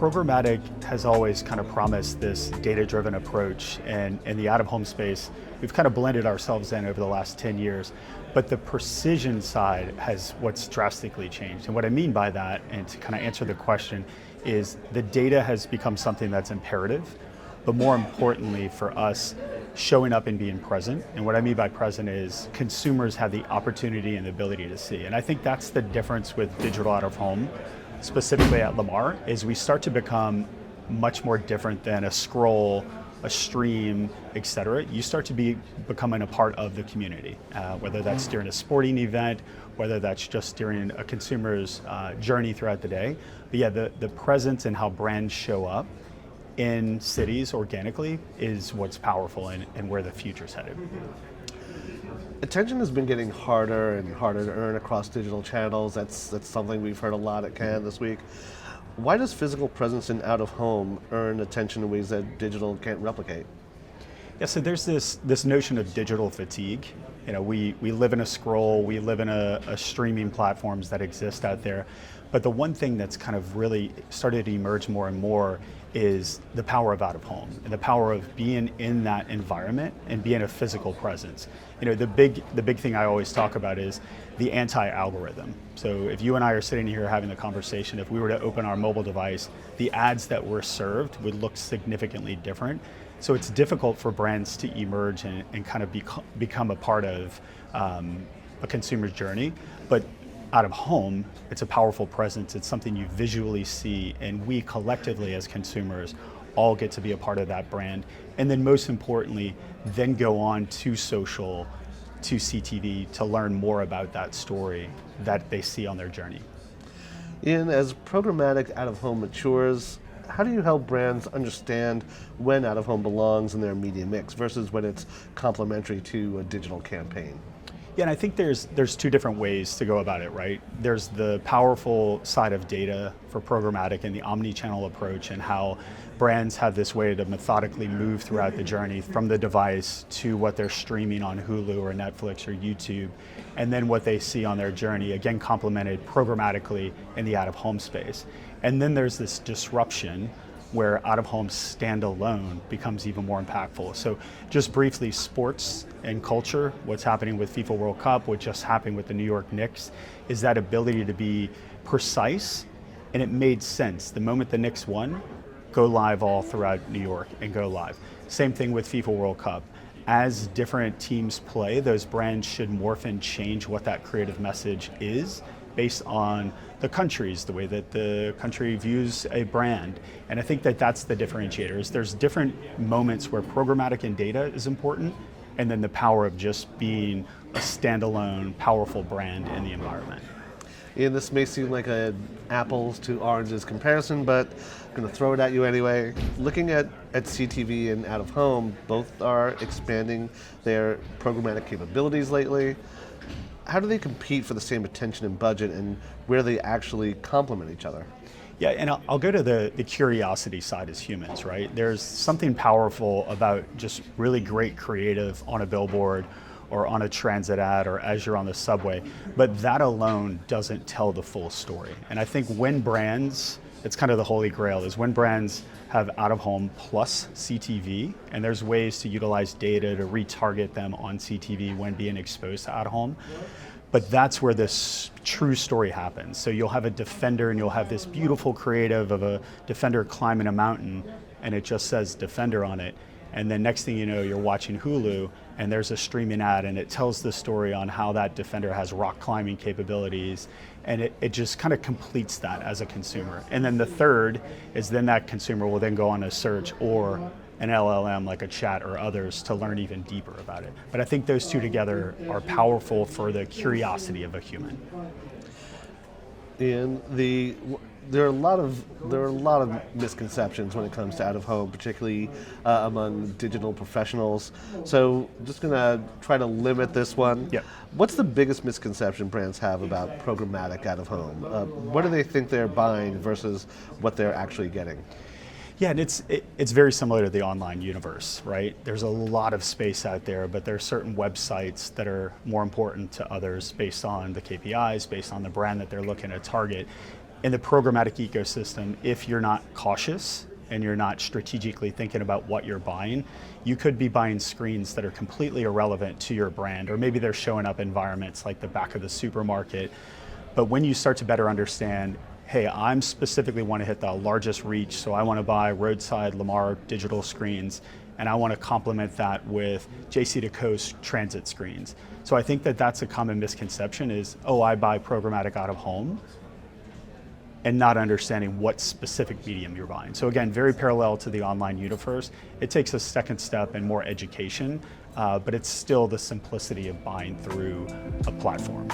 programmatic has always kind of promised this data-driven approach, and in the out-of-home space, we've kind of blended ourselves in over the last 10 years. But the precision side has what's drastically changed. And what I mean by that, and to kind of answer the question, is the data has become something that's imperative, but more importantly for us, showing up and being present. And what I mean by present is consumers have the opportunity and the ability to see. And I think that's the difference with digital out-of-home, specifically at Lamar, is we start to become much more different than a scroll, a stream, et cetera. You start to be becoming a part of the community, whether that's during a sporting event, whether that's just during a consumer's journey throughout the day. But yeah, the presence and how brands show up in cities organically is what's powerful and where the future's headed. Attention has been getting harder and harder to earn across digital channels. That's something we've heard a lot at Cannes this week. Why does physical presence in out-of-home earn attention in ways that digital can't replicate? Yeah, so there's this notion of digital fatigue. You know, we live in a scroll, we live in a streaming platforms that exist out there. But the one thing that's kind of really started to emerge more and more is the power of out-of-home and the power of being in that environment and being a physical presence. You know, the big thing I always talk about is the anti-algorithm. So if you and I are sitting here having the conversation, if we were to open our mobile device, the ads that we're served would look significantly different. So it's difficult for brands to emerge and kind of become a part of a consumer's journey. But out of home, it's a powerful presence. It's something you visually see, and we collectively as consumers all get to be a part of that brand. And then most importantly, then go on to social, to CTV to learn more about that story that they see on their journey. Ian, as programmatic out-of-home matures, how do you help brands understand when out-of-home belongs in their media mix versus when it's complementary to a digital campaign? Yeah, and I think there's two different ways to go about it, right? There's the powerful side of data for programmatic and the omni-channel approach, and how brands have this way to methodically move throughout the journey from the device to what they're streaming on Hulu or Netflix or YouTube, and then what they see on their journey, again complemented programmatically in the out-of-home space. And then there's this disruption where out-of-home standalone becomes even more impactful. So just briefly, sports and culture, what's happening with FIFA World Cup, what just happened with the New York Knicks, is that ability to be precise, and it made sense. The moment the Knicks won, go live all throughout New York and go live. Same thing with FIFA World Cup. As different teams play, those brands should morph and change what that creative message is based on the countries, the way that the country views a brand. And I think that that's the differentiators. There's different moments where programmatic and data is important, and then the power of just being a standalone, powerful brand in the environment. Ian, this may seem like an apples to oranges comparison, but I'm going to throw it at you anyway. Looking at CTV and out-of-home, both are expanding their programmatic capabilities lately. How do they compete for the same attention and budget, and where they actually complement each other? Yeah, and I'll go to the curiosity side as humans, right? There's something powerful about just really great creative on a billboard or on a transit ad or as you're on the subway, but that alone doesn't tell the full story. And I think when brands, it's kind of the holy grail, is when brands have out-of-home plus CTV, and there's ways to utilize data to retarget them on CTV when being exposed to out-of-home. But that's where this true story happens. So you'll have a defender and you'll have this beautiful creative of a defender climbing a mountain, and it just says defender on it. And then next thing you know, you're watching Hulu and there's a streaming ad and it tells the story on how that defender has rock climbing capabilities. And it just kind of completes that as a consumer. And then the third is then that consumer will then go on a search or an LLM like a chat or others to learn even deeper about it. But I think those two together are powerful for the curiosity of a human. And there are a lot of misconceptions when it comes to out-of-home, particularly among digital professionals. So just going to try to limit this one. Yep. What's the biggest misconception brands have about programmatic out-of-home? What do they think they're buying versus what they're actually getting? Yeah, and it's very similar to the online universe, right? There's a lot of space out there, but there are certain websites that are more important to others based on the KPIs, based on the brand that they're looking to target. in the programmatic ecosystem, if you're not cautious and you're not strategically thinking about what you're buying, you could be buying screens that are completely irrelevant to your brand, or maybe they're showing up environments like the back of the supermarket. But when you start to better understand, hey, I'm specifically want to hit the largest reach, so I want to buy roadside Lamar digital screens, and I want to complement that with JC to Coast transit screens. So I think that that's a common misconception is, oh, I buy programmatic out of home, and not understanding what specific medium you're buying. So again, very parallel to the online universe. It takes a second step and more education, but it's still the simplicity of buying through a platform.